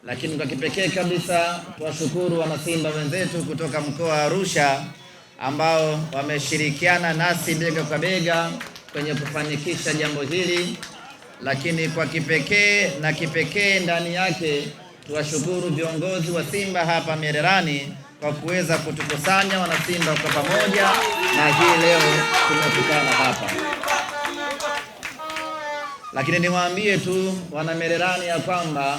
Lakini kwa kipekee kabisa tuwashukuru wanasimba wenzetu kutoka mkoa wa Arusha ambao wameshirikiana nasi bega kwa bega kwenye kufanikisha jambo hili. Lakini kwa kipekee ndani yake tuwashukuru viongozi wa Simba hapa Mererani kwa kuweza kutukusanya wanasimba kwa pamoja, na hii leo tumekutana hapa. Lakini niwaambie tu wana Mererani ya kwamba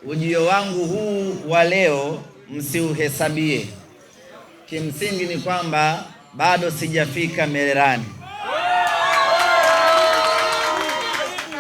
ujio wangu huu wa leo msiuhesabie. Kimsingi ni kwamba bado sijafika Mererani.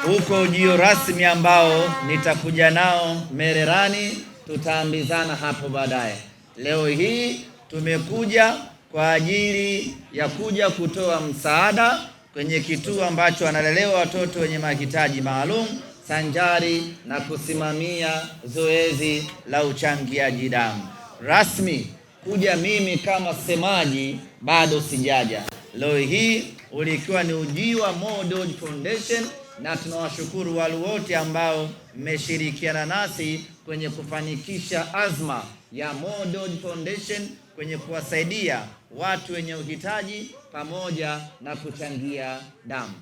Huko ujio rasmi ambao nitakuja nao Mererani, tutaambizana hapo baadaye. Leo hii tumekuja kwa ajili ya kuja kutoa msaada kwenye kituo ambacho analelewa watoto wenye mahitaji maalum, sanjari na kusimamia zoezi la uchangiaji damu. Rasmi kuja mimi kama semaji bado sijaja. Leo hii ulikuwa ni ujio wa Mo Dewji Foundation, na tunawashukuru wale wote ambao mmeshirikiana nasi kwenye kufanikisha azma ya Mo Dewji Foundation kwenye kuwasaidia watu wenye uhitaji pamoja na kuchangia damu.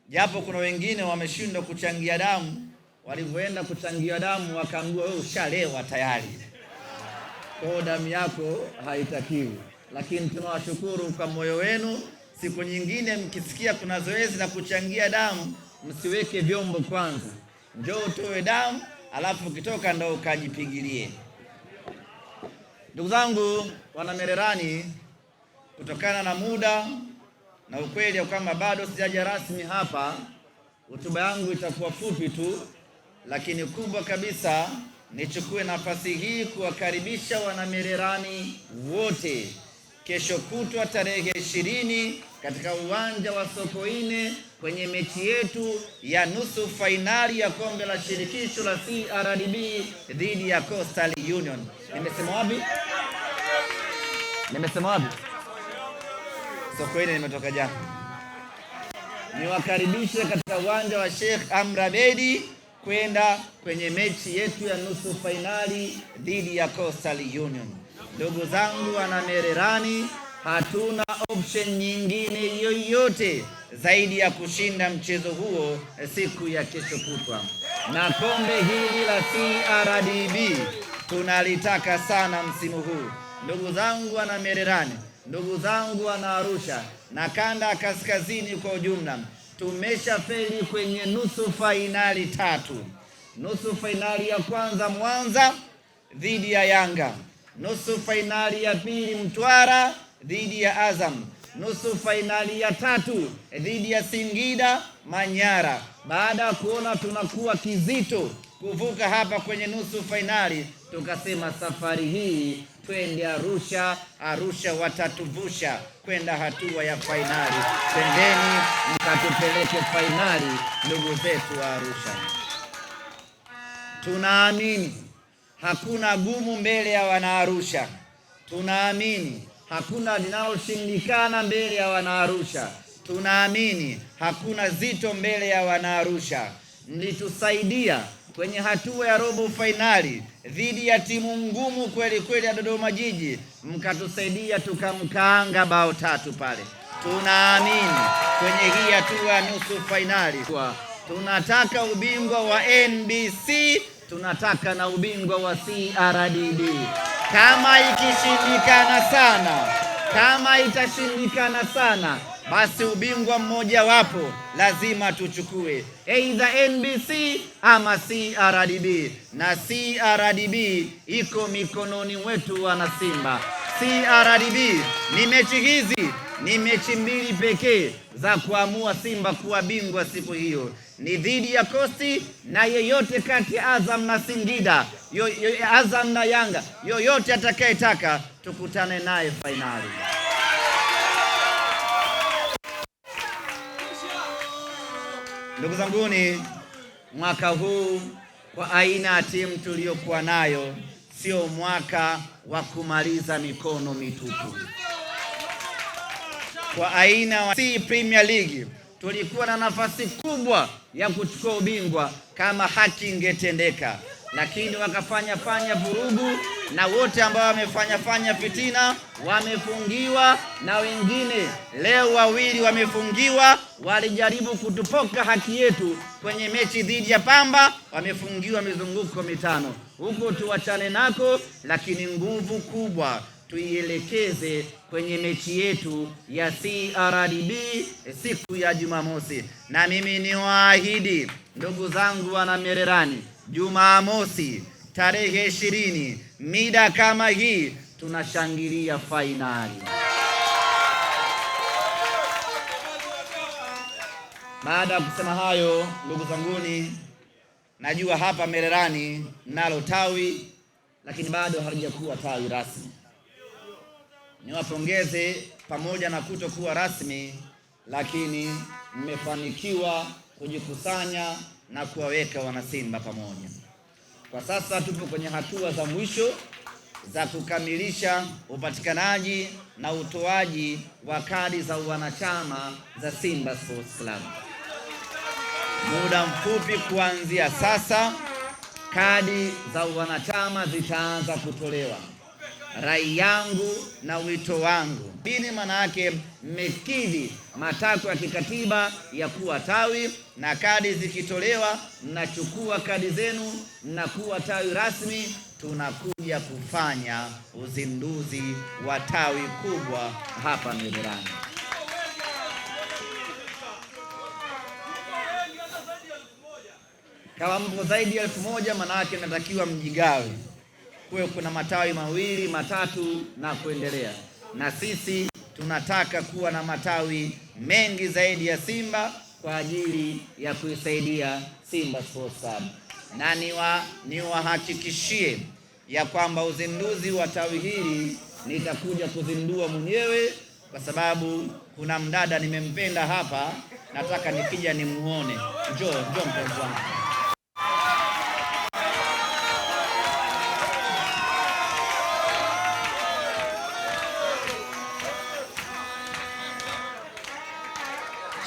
Japo kuna wengine wameshindwa kuchangia damu, walivyoenda kuchangia damu wakaambiwa wewe ushalewa tayari, kwa damu yako haitakiwi. Lakini tunawashukuru kwa moyo wenu. Siku nyingine mkisikia kuna zoezi la kuchangia damu, msiweke vyombo kwanza, njoo utoe damu alafu ukitoka ndo ukajipigilie. Ndugu zangu wana Mererani, kutokana na muda na ukweli ya kwamba bado sijaja rasmi hapa, hotuba yangu itakuwa fupi tu, lakini kubwa kabisa nichukue nafasi hii kuwakaribisha wana Mererani wote kesho kutwa tarehe 20 katika uwanja wa Sokoine kwenye mechi yetu ya nusu fainali ya kombe la shirikisho la CRDB dhidi ya Coastal Union. Nimesema wapi? Sokoine nimetoka jana. Niwakaribishe katika uwanja wa Sheikh Amri Abeid kwenda kwenye mechi yetu ya nusu fainali dhidi ya Coastal Union. Ndugu zangu wana Mererani, hatuna option nyingine yoyote zaidi ya kushinda mchezo huo siku ya kesho kutwa. Na kombe hili la CRDB tunalitaka sana msimu huu. Ndugu zangu wana Mererani, ndugu zangu wana Arusha na kanda kaskazini kwa ujumla, tumeshafeli kwenye nusu fainali 3. Nusu fainali ya kwanza Mwanza dhidi ya Yanga, nusu fainali ya pili Mtwara dhidi ya Azam, nusu fainali ya 3 dhidi ya Singida Manyara. Baada ya kuona tunakuwa kizito kuvuka hapa kwenye nusu fainali, tukasema safari hii twende Arusha. Arusha watatuvusha kwenda hatua ya fainali. Twendeni mkatupeleke fainali, ndugu zetu wa Arusha. Tunaamini hakuna gumu mbele ya wanaarusha. Tunaamini hakuna linaloshindikana mbele ya wanaarusha. Tunaamini hakuna zito mbele ya wanaarusha. Mlitusaidia kwenye hatua ya robo fainali dhidi ya timu ngumu kweli kweli ya Dodoma Jiji, mkatusaidia tukamkaanga bao 3 pale. Tunaamini kwenye hii hatua ya nusu fainali tunataka ubingwa wa NBC, tunataka na ubingwa wa CRDB. Kama itashindikana sana, basi ubingwa mmoja wapo lazima tuchukue, either NBC ama CRDB. Na CRDB iko mikononi wetu wana Simba. CRDB ni mechi mbili pekee za kuamua Simba kuwa bingwa siku hiyo, ni dhidi ya Coastal na yeyote kati ya Azam na Singida, Azam na Yanga, yoyote atakayetaka tukutane naye fainali. Ndugu zanguni, mwaka huu kwa aina ya timu tuliyokuwa nayo sio mwaka wa kumaliza mikono mitupu. Kwa aina wa Premier League tulikuwa na nafasi kubwa ya kuchukua ubingwa, kama haki ingetendeka, lakini wakafanya vurugu, na wote ambao wamefanya fitina wamefungiwa, na wengine leo wawili wamefungiwa, walijaribu kutupoka haki yetu kwenye mechi dhidi ya Pamba, wamefungiwa mizunguko 5. Huko tuwachane nako, lakini nguvu kubwa tuielekeze kwenye mechi yetu ya CRDB siku ya Jumamosi. Na mimi niwaahidi ndugu zangu wana Mererani, Jumamosi tarehe 20 mida kama hii tunashangilia fainali. Baada ya kusema hayo, ndugu zanguni, najua hapa Mererani nalo tawi, lakini bado halijakuwa tawi rasmi. Niwapongeze, pamoja na kutokuwa rasmi, lakini mmefanikiwa kujikusanya na kuwaweka wanasimba pamoja. Kwa sasa tupo kwenye hatua za mwisho za kukamilisha upatikanaji na utoaji wa kadi za wanachama za Simba Sports Club. Muda mfupi kuanzia sasa, kadi za wanachama zitaanza kutolewa. Rai yangu na wito wangu, bini maana yake mmekidhi matakwa ya kikatiba ya kuwa tawi, na kadi zikitolewa mnachukua kadi zenu, mnakuwa tawi rasmi. Tunakuja kufanya uzinduzi wa tawi kubwa hapa Mererani. Kama mpo zaidi ya 1000, maana yake natakiwa mjigawe. Kwa kuna matawi 2, 3 na kuendelea. Na sisi tunataka kuwa na matawi mengi zaidi ya Simba kwa ajili ya kuisaidia Simba Sports Club. Na niwahakikishie ya kwamba uzinduzi wa tawi hili nitakuja kuzindua mwenyewe, kwa sababu kuna mdada nimempenda hapa, nataka nikija nimuone. Njoo mpenzi wangu.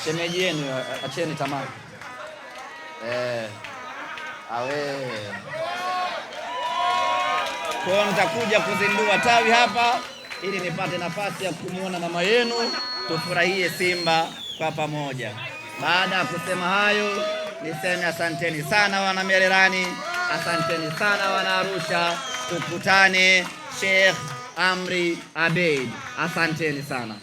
Shemeji yenu, acheni tamaa. Kwa nitakuja kuzindua tawi hapa ili nipate nafasi ya kumuona mama yenu, tufurahie Simba kwa pamoja. Baada ya kusema hayo, niseme asanteni sana wana Mererani, asanteni sana wana Arusha. Tukutane Sheikh Amri Abeid. Asanteni sana.